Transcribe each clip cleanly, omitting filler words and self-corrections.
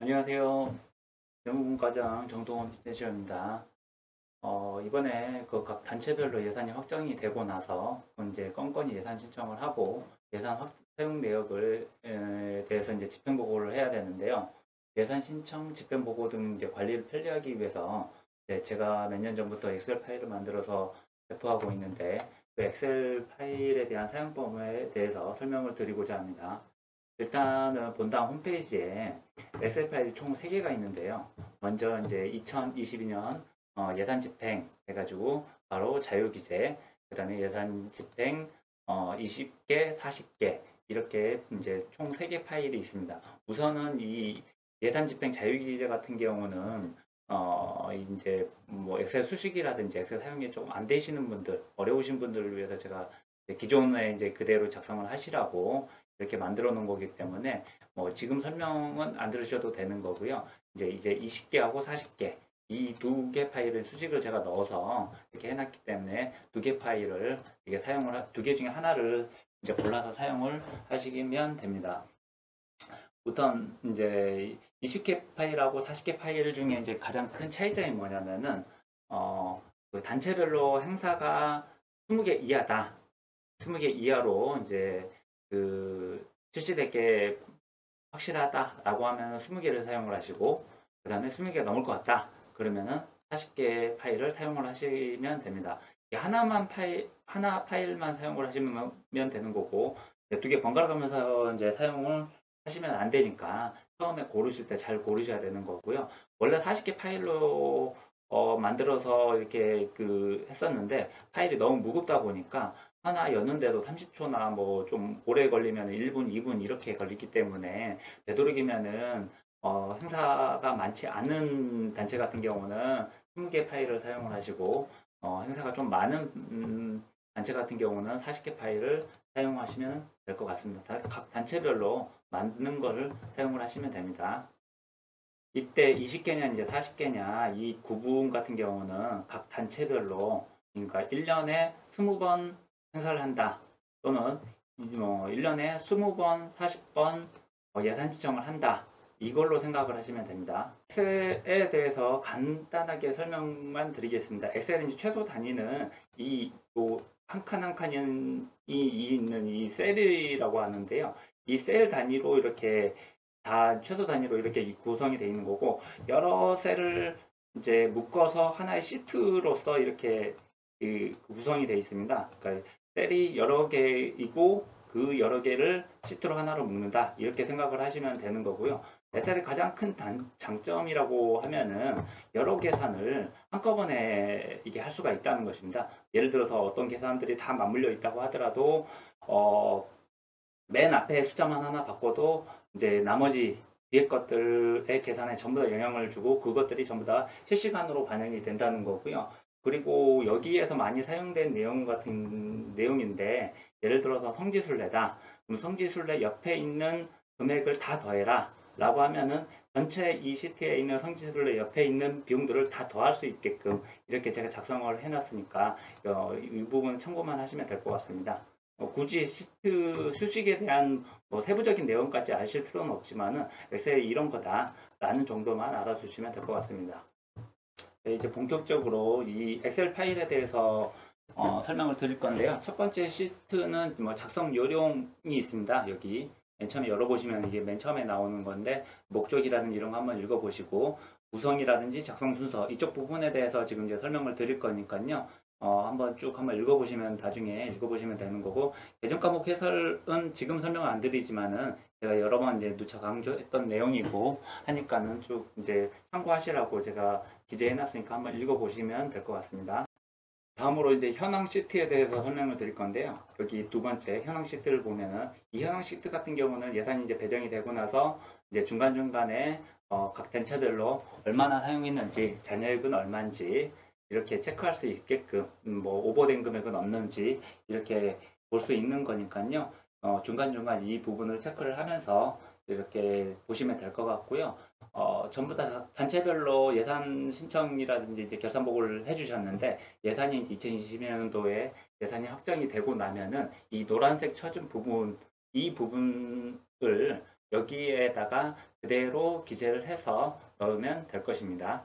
안녕하세요. 영국문과장 정동원 비대시입니다. 이번에 그 각 단체별로 예산이 확정이 되고 나서 이제 건건히 예산 신청을 하고 사용 내역을 대해서 이제 집행 보고를 해야 되는데요. 예산 신청, 집행 보고 등 이제 관리를 편리하기 위해서 제가 몇 년 전부터 엑셀 파일을 만들어서 배포하고 있는데 그 엑셀 파일에 대한 사용법에 대해서 설명을 드리고자 합니다. 일단은 본당 홈페이지에 엑셀 파일이 총 3개가 있는데요. 먼저 이제 2022년 예산 집행 해가지고 바로 자유기재, 그 다음에 예산 집행 20개, 40개 이렇게 이제 총 3개 파일이 있습니다. 우선은 이 예산 집행 자유기재 같은 경우는 이제 뭐 엑셀 수식이라든지 엑셀 사용이 조금 안 되시는 분들, 어려우신 분들을 위해서 제가 기존에 이제 그대로 작성을 하시라고 이렇게 만들어 놓은 거기 때문에 뭐 지금 설명은 안 들으셔도 되는 거고요. 이제 20개하고 40개 이 두 개 파일을 수식을 제가 넣어서 이렇게 해놨기 때문에 두 개 파일을 이게 두 개 중에 하나를 이제 골라서 사용을 하시면 됩니다. 우선 이제 20개 파일하고 40개 파일 중에 이제 가장 큰 차이점이 뭐냐면은 그 단체별로 행사가 20개 이하다. 20개 이하로 이제 그 출시될 게 확실하다라고 하면 20개를 사용을 하시고 그 다음에 20개가 넘을 것 같다. 그러면은 40개 파일을 사용을 하시면 됩니다. 하나 파일만 사용을 하시면 되는 거고 두 개 번갈아 가면서 이제 사용을 하시면 안 되니까 처음에 고르실 때 잘 고르셔야 되는 거고요. 원래 40개 파일로 만들어서 이렇게 했었는데 파일이 너무 무겁다 보니까 하나 여는데도 30초나 뭐 좀 오래 걸리면 1분, 2분 이렇게 걸리기 때문에 되도록이면은 행사가 많지 않은 단체 같은 경우는 20개 파일을 사용을 하시고 행사가 좀 많은 단체 같은 경우는 40개 파일을 사용하시면 될 것 같습니다. 각 단체별로 맞는 거를 사용을 하시면 됩니다. 이때 20개냐 이제 40개냐 이 구분 같은 경우는 각 단체별로 그러니까 1년에 20번 행사를 한다 또는 1년에 20번 40번 예산 지정을 한다 이걸로 생각을 하시면 됩니다. 엑셀에 대해서 간단하게 설명만 드리겠습니다. 엑셀은 최소 단위는 한 칸 한 칸이 있는 이 셀이라고 하는데요. 이 셀 단위로 이렇게 다 최소 단위로 이렇게 구성이 되어 있는 거고 여러 셀을 이제 묶어서 하나의 시트로서 이렇게 구성이 되어 있습니다. 그러니까 셀이 여러 개이고 그 여러 개를 시트로 하나로 묶는다 이렇게 생각을 하시면 되는 거고요. 엑셀의 가장 큰 장점이라고 하면은 여러 계산을 한꺼번에 이게 할 수가 있다는 것입니다. 예를 들어서 어떤 계산들이 다 맞물려 있다고 하더라도 맨 앞에 숫자만 하나 바꿔도 이제 나머지 뒤에 것들의 계산에 전부 다 영향을 주고 그것들이 전부 다 실시간으로 반영이 된다는 거고요. 그리고 여기에서 많이 사용된 내용 같은 내용인데 예를 들어서 성지순례다. 그럼 성지순례 옆에 있는 금액을 다 더해라 라고 하면은 전체 이 시트에 있는 성지순례 옆에 있는 비용들을 다 더할 수 있게끔 이렇게 제가 작성을 해놨으니까 이 부분 참고만 하시면 될 것 같습니다. 굳이 시트 수식에 대한 세부적인 내용까지 아실 필요는 없지만은 엑셀이 이런 거다 라는 정도만 알아두시면 될 것 같습니다. 네, 이제 본격적으로 이 엑셀 파일에 대해서 설명을 드릴 건데요. 첫 번째 시트는 뭐 작성 요령이 있습니다. 여기 맨 처음에 열어보시면 이게 맨 처음에 나오는 건데 목적이라든지 이런 거 한번 읽어보시고 구성이라든지 작성 순서 이쪽 부분에 대해서 지금 이제 설명을 드릴 거니까요. 한번 쭉 한번 읽어보시면 나중에 읽어보시면 되는 거고 예전 과목 해설은 지금 설명을 안 드리지만은 제가 여러 번 이제 누차 강조했던 내용이고 하니까는 쭉 이제 참고하시라고 제가 기재해놨으니까 한번 읽어보시면 될 것 같습니다. 다음으로 이제 현황 시트에 대해서 설명을 드릴 건데요. 여기 두 번째 현황 시트를 보면은 이 현황 시트 같은 경우는 예산이 이제 배정이 되고 나서 이제 중간중간에 각 단체별로 얼마나 사용했는지 잔여액은 얼마인지 이렇게 체크할 수 있게끔 뭐 오버된 금액은 없는지 이렇게 볼 수 있는 거니까요. 중간중간 이 부분을 체크를 하면서 이렇게 보시면 될 것 같고요. 전부 다 단체별로 예산 신청이라든지 이제 결산 보고를 해주셨는데 예산이 2020년도에 예산이 확정이 되고 나면은 이 노란색 쳐준 부분 이 부분을 여기에다가 그대로 기재를 해서 넣으면 될 것입니다.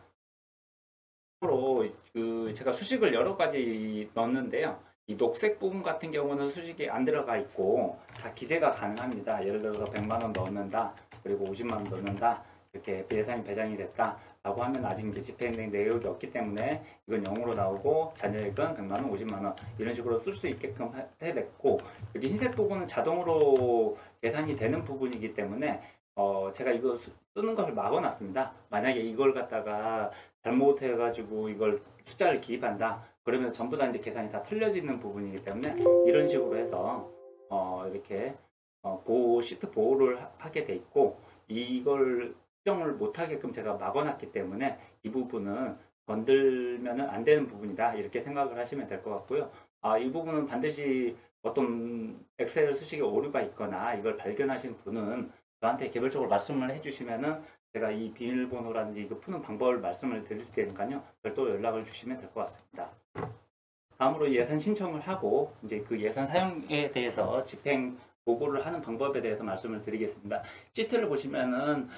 제가 수식을 여러 가지 넣었는데요. 이 녹색 부분 같은 경우는 수식이 안 들어가 있고 다 기재가 가능합니다. 예를 들어서 100만 원 넣는다, 그리고 50만 원 넣는다, 이렇게 예산이 배정이 됐다 라고 하면 아직 이제 집행된 내역이 없기 때문에 이건 0으로 나오고 잔여액은 100만 원, 50만 원 이런 식으로 쓸 수 있게끔 해냈고, 여기 흰색 부분은 자동으로 계산이 되는 부분이기 때문에 제가 이거 쓰는 것을 막아놨습니다. 만약에 이걸 갖다가 잘못해가지고 이걸 숫자를 기입한다 그러면 전부 다 이제 계산이 다 틀려지는 부분이기 때문에 이런 식으로 해서 이렇게 시트 보호를 하게 돼 있고, 이걸 수정을 못하게끔 제가 막아놨기 때문에 이 부분은 건들면 안 되는 부분이다 이렇게 생각을 하시면 될 것 같고요. 이 부분은 반드시 어떤 엑셀 수식에 오류가 있거나 이걸 발견하신 분은 저한테 개별적으로 말씀을 해주시면은 제가 이 비밀번호라든지 이거 푸는 방법을 말씀을 드릴 테니까요. 별도로 연락을 주시면 될 것 같습니다. 다음으로 예산 신청을 하고 이제 그 예산 사용에 대해서 집행 보고를 하는 방법에 대해서 말씀을 드리겠습니다. 시트를 보시면은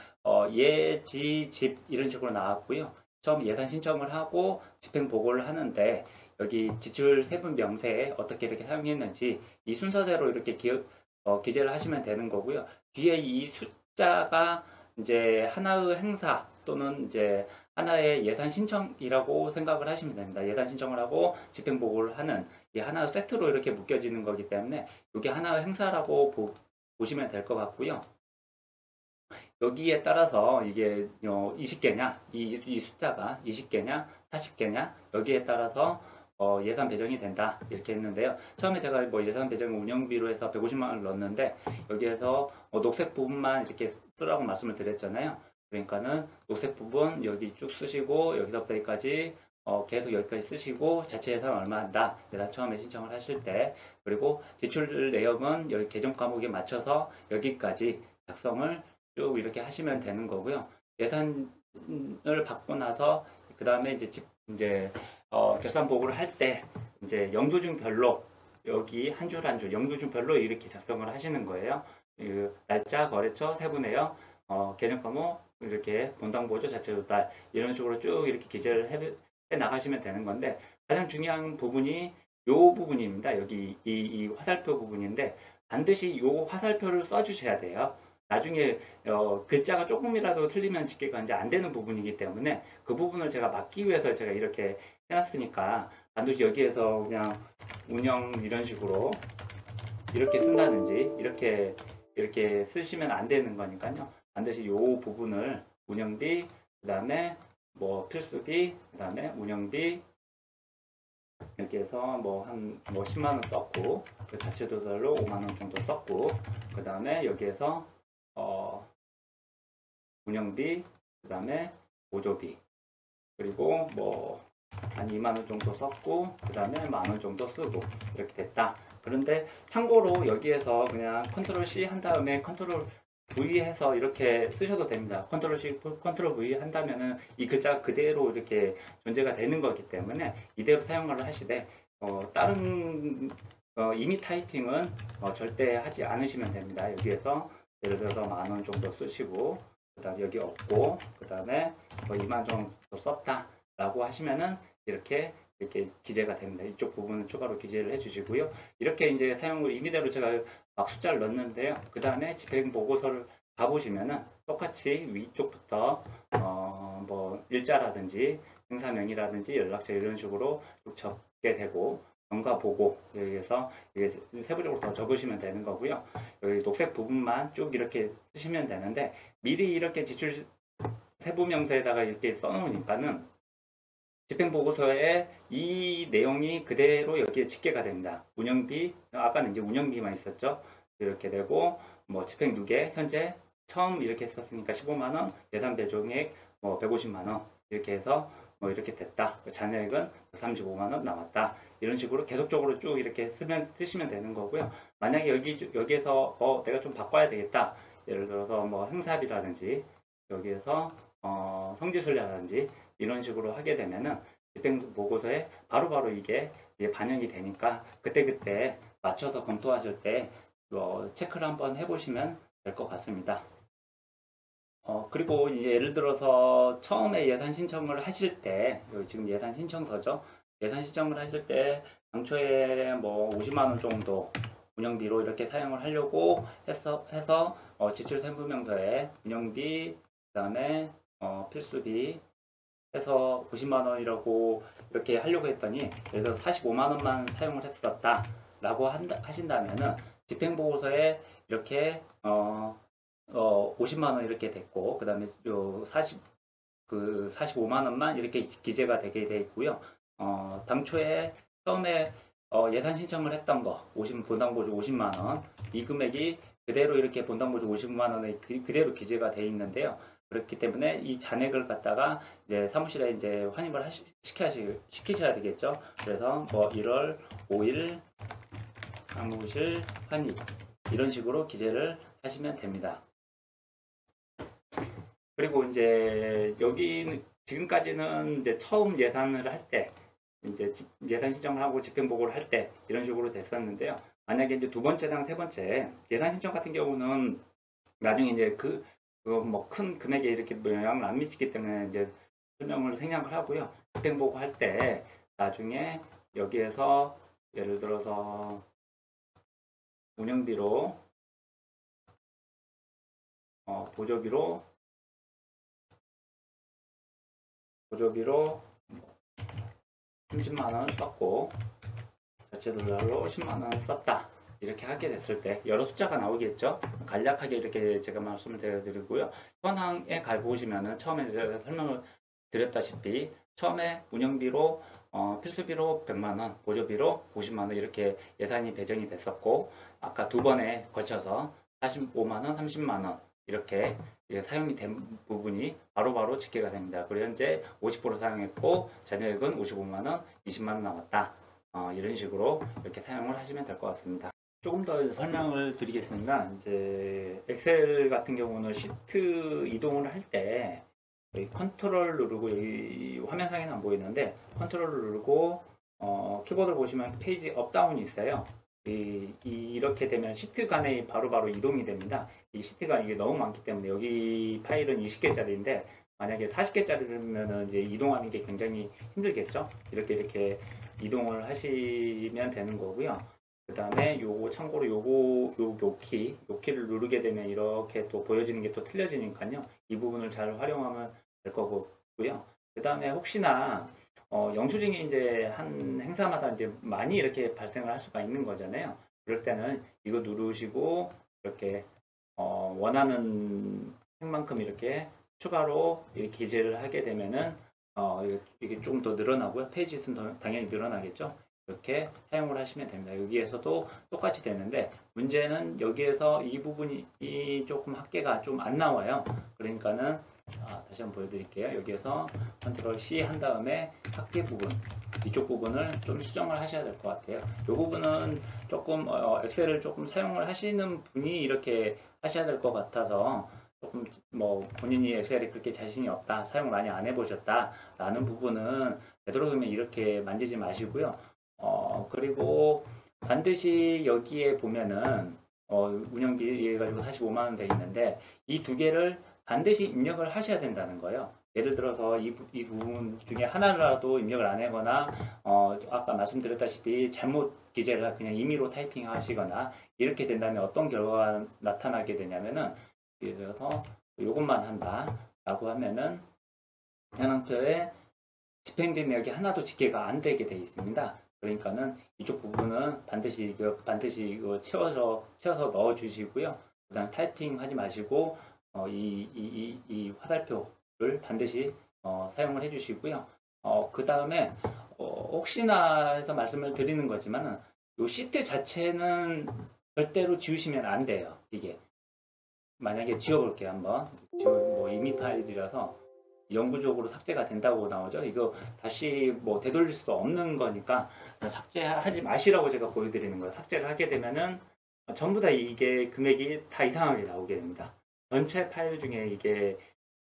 지, 집 이런 식으로 나왔고요. 처음 예산 신청을 하고 집행 보고를 하는데 여기 지출 세분 명세에 어떻게 이렇게 사용했는지 이 순서대로 이렇게 기재를 하시면 되는 거고요. 뒤에 이 숫자가 이제 하나의 행사 또는 이제 하나의 예산 신청이라고 생각을 하시면 됩니다. 예산 신청을 하고 집행 보고를 하는 이 하나의 세트로 이렇게 묶여지는 거기 때문에 이게 하나의 행사라고 보시면 될 것 같고요. 여기에 따라서 이게 20개냐, 이 숫자가 20개냐, 40개냐 여기에 따라서 예산 배정이 된다 이렇게 했는데요. 처음에 제가 뭐 예산 배정 운영비로 해서 150만 원을 넣었는데 여기에서 녹색 부분만 이렇게 쓰라고 말씀을 드렸잖아요. 그러니까는 녹색 부분 여기 쭉 쓰시고 여기서부터 여기까지 계속 여기까지 쓰시고 자체 예산 얼마 한다 예산 처음에 신청을 하실 때, 그리고 지출 내역은 여기 계정 과목에 맞춰서 여기까지 작성을 쭉 이렇게 하시면 되는 거고요. 예산을 받고 나서 그 다음에 이제 결산 보고를 할 때 이제 영수증별로 여기 한 줄 한 줄 영수증별로 이렇게 작성을 하시는 거예요. 날짜, 거래처, 세분해요, 계정 과목 이렇게 본당 보조, 자체 조달 이런 식으로 쭉 이렇게 기재를 해 나가시면 되는 건데, 가장 중요한 부분이 요 부분입니다. 여기 이 화살표 부분인데 반드시 이 화살표를 써주셔야 돼요. 나중에 글자가 조금이라도 틀리면 집계가 이제 안 되는 부분이기 때문에 그 부분을 제가 막기 위해서 제가 이렇게 해놨으니까 반드시 여기에서 그냥 운영 이런 식으로 이렇게 쓴다든지 이렇게 쓰시면 안 되는 거니까요. 반드시 이 부분을 운영비, 그 다음에 뭐 필수비, 그 다음에 운영비 이렇게 해서 뭐 10만 원 썼고 그 자체 조달로 5만 원 정도 썼고, 그 다음에 여기에서 운영비, 그 다음에 보조비, 그리고 뭐 한 2만 원 정도 썼고 그 다음에 1만 원 정도 쓰고 이렇게 됐다. 그런데 참고로 여기에서 그냥 컨트롤 C 한 다음에 컨트롤 V 해서 이렇게 쓰셔도 됩니다. 컨트롤 C, 컨트롤 V 한다면은 이 글자 그대로 이렇게 존재가 되는 거기 때문에 이대로 사용을 하시되 다른 이미 타이핑은 절대 하지 않으시면 됩니다. 여기에서 예를 들어서 1만 원 정도 쓰시고 그 다음에 여기 없고 그 다음에 2만 원 정도 썼다 라고 하시면은 이렇게 기재가 됩니다. 이쪽 부분은 추가로 기재를 해주시고요. 이렇게 이제 사용을 임의대로 제가 막 숫자를 넣었는데요. 그 다음에 집행 보고서를 가보시면은 똑같이 위쪽부터 뭐 일자라든지 행사명이라든지 연락처 이런 식으로 쭉 적게 되고, 경과 보고 여기에서 이게 세부적으로 더 적으시면 되는 거고요. 여기 녹색 부분만 쭉 이렇게 쓰시면 되는데 미리 이렇게 지출 세부 명세에다가 이렇게 써놓으니까는 집행보고서에 이 내용이 그대로 여기에 집계가 됩니다. 운영비, 아까는 이제 운영비만 있었죠. 이렇게 되고, 뭐 집행 누계, 현재 처음 이렇게 썼으니까 15만원, 예산 배정액 뭐 150만원, 이렇게 해서 뭐 이렇게 됐다. 잔여액은 35만원 남았다. 이런 식으로 계속적으로 쭉 이렇게 쓰시면 되는 거고요. 만약에 여기에서 내가 좀 바꿔야 되겠다. 예를 들어서 뭐 행사비라든지, 여기에서 성지순례라든지 이런 식으로 하게 되면은 집행 보고서에 바로바로 이게 반영이 되니까 그때그때 맞춰서 검토하실 때 체크를 한번 해보시면 될 것 같습니다. 그리고 이제 예를 들어서 처음에 예산 신청을 하실 때, 여기 지금 예산 신청서죠. 예산 신청을 하실 때 당초에 뭐 50만 원 정도 운영비로 이렇게 사용을 하려고 해서 지출 세무명서에 운영비, 그다음에 필수비 해서 90만 원이라고 이렇게 하려고 했더니 그래서 45만 원만 사용을 했었다 라고 하신다면은 집행보고서에 이렇게 50만 원 이렇게 됐고, 그 다음에 요 45만 원만 이렇게 기재가 되게 돼 있고요. 당초에 처음에 예산 신청을 했던 거, 본당보조 50만 원, 이 금액이 그대로 이렇게 본당보조 50만 원에 그대로 기재가 돼 있는데요. 그렇기 때문에 이 잔액을 갖다가 이제 사무실에 이제 환입을 시키셔야 되겠죠. 그래서 뭐 1월 5일 사무실 환입 이런 식으로 기재를 하시면 됩니다. 그리고 이제 여기는 지금까지는 이제 처음 예산을 할 때 이제 예산 신청을 하고 집행보고를 할 때 이런 식으로 됐었는데요. 만약에 이제 두 번째랑 세 번째 예산 신청 같은 경우는 나중에 이제 뭐 큰 금액에 이렇게 영향을 안 미치기 때문에 이제 설명을 생략을 하고요. 집행보고 할 때 나중에 여기에서 예를 들어서 운영비로 보조비로 30만 원 썼고 자체돌lar로 10만 원 썼다 이렇게 하게 됐을 때 여러 숫자가 나오겠죠. 간략하게 이렇게 제가 말씀을 드리고요. 현황에 가보시면은 처음에 제가 설명을 드렸다시피 처음에 운영비로 필수비로 100만 원, 보조비로 50만 원 이렇게 예산이 배정이 됐었고, 아까 두 번에 거쳐서 45만 원, 30만 원 이렇게 사용이 된 부분이 바로바로 집계가 됩니다. 그리고 현재 50% 사용했고 잔액은 55만 원, 20만 원 남았다. 이런 식으로 이렇게 사용을 하시면 될 것 같습니다. 조금 더 설명을 드리겠습니다. 이제 엑셀 같은 경우는 시트 이동을 할 때 컨트롤 누르고 여기 화면상에는 안 보이는데 컨트롤 누르고 키보드를 보시면 페이지 업다운이 있어요. 이렇게 되면 시트 간에 바로바로 이동이 됩니다. 이 시트가 이게 너무 많기 때문에 여기 파일은 20개짜리인데 만약에 40개짜리면 이제 이동하는 게 굉장히 힘들겠죠. 이렇게 이동을 하시면 되는 거고요. 그 다음에 요거 참고로 요 키를 누르게 되면 이렇게 또 보여지는 게 또 틀려지니까요. 이 부분을 잘 활용하면 될 거고요. 그 다음에 혹시나 영수증이 이제 한 행사마다 이제 많이 이렇게 발생을 할 수가 있는 거잖아요. 그럴 때는 이거 누르시고 이렇게 원하는 획만큼 이렇게 추가로 이렇게 기재를 하게 되면은 이게 조금 더 늘어나고요. 페이지 수는 당연히 늘어나겠죠. 이렇게 사용을 하시면 됩니다. 여기에서도 똑같이 되는데 문제는 여기에서 이 부분이 조금 합계가 좀 안 나와요. 그러니까는 다시 한번 보여드릴게요. 여기에서 컨트롤 C 한 다음에 합계 부분 이쪽 부분을 좀 수정을 하셔야 될 것 같아요. 이 부분은 조금 엑셀을 조금 사용을 하시는 분이 이렇게 하셔야 될 것 같아서 조금 뭐 본인이 엑셀이 그렇게 자신이 없다, 사용 많이 안 해보셨다 라는 부분은 되도록이면 이렇게 만지지 마시고요. 그리고 반드시 여기에 보면은 운영비 해가지고 45만 원 돼 있는데 이 두 개를 반드시 입력을 하셔야 된다는 거예요. 예를 들어서 이 부분 중에 하나라도 입력을 안 하거나 아까 말씀드렸다시피 잘못 기재를 그냥 임의로 타이핑 하시거나 이렇게 된다면 어떤 결과가 나타나게 되냐면은 예를 들어서 이것만 한다 라고 하면은 현황표에 집행된 내역이 하나도 집계가 안 되게 돼 있습니다. 그러니까는 이쪽 부분은 반드시 이거 채워서 넣어 주시고요. 그다음 타이핑 하지 마시고 이 화살표를 반드시 사용을 해 주시고요. 그 다음에 혹시나 해서 말씀을 드리는 거지만은 이 시트 자체는 절대로 지우시면 안 돼요. 이게 만약에 지워볼게요. 한번 뭐 이미 파일이라서 영구적으로 삭제가 된다고 나오죠. 이거 다시 뭐 되돌릴 수도 없는 거니까 삭제하지 마시라고 제가 보여드리는 거예요. 삭제를 하게 되면은 전부 다 이게 금액이 다 이상하게 나오게 됩니다. 전체 파일 중에 이게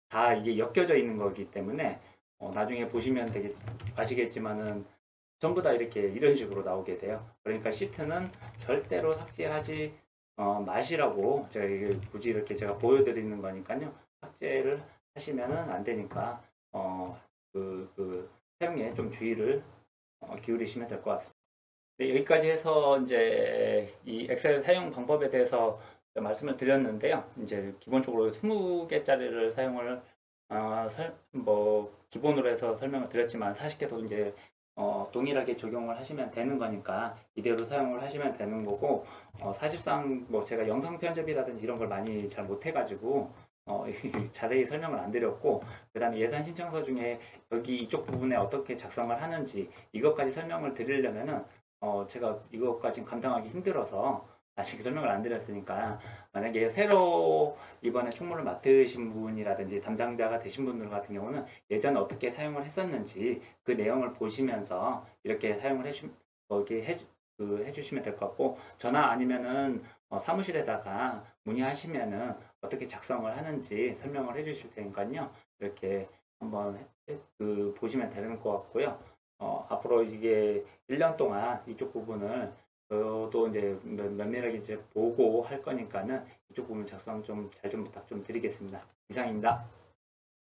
다 이게 엮여져 있는 거기 때문에 나중에 보시면 되게 아시겠지만은 전부 다 이렇게 이런 식으로 나오게 돼요. 그러니까 시트는 절대로 삭제하지 마시라고 제가 이게 굳이 이렇게 제가 보여드리는 거니까요. 삭제를 하시면은 안 되니까 그 사용에 좀 주의를 기울이시면 될 것 같습니다. 네, 여기까지 해서 이제 이 엑셀 사용 방법에 대해서 말씀을 드렸는데요. 이제 기본적으로 20개짜리를 사용을 기본으로 해서 설명을 드렸지만 40개도 이제 동일하게 적용을 하시면 되는 거니까 이대로 사용을 하시면 되는 거고, 사실상 뭐 제가 영상 편집이라든지 이런 걸 많이 잘 못해가지고 자세히 설명을 안 드렸고, 그 다음에 예산 신청서 중에 여기 이쪽 부분에 어떻게 작성을 하는지 이것까지 설명을 드리려면은 제가 이것까지 감당하기 힘들어서 아직 설명을 안 드렸으니까, 만약에 새로 이번에 총무를 맡으신 분이라든지 담당자가 되신 분들 같은 경우는 예전에 어떻게 사용을 했었는지 그 내용을 보시면서 이렇게 사용을 해주시면 될 것 같고, 전화 아니면은 사무실에다가 문의하시면은 어떻게 작성을 하는지 설명을 해주실 테니까요. 이렇게 한번 보시면 되는 것 같고요. 앞으로 이게 1년 동안 이쪽 부분을 또 이제 면밀하게 이제 보고 할 거니까는 이쪽 부분 작성 좀 잘 좀 부탁 좀 드리겠습니다. 이상입니다.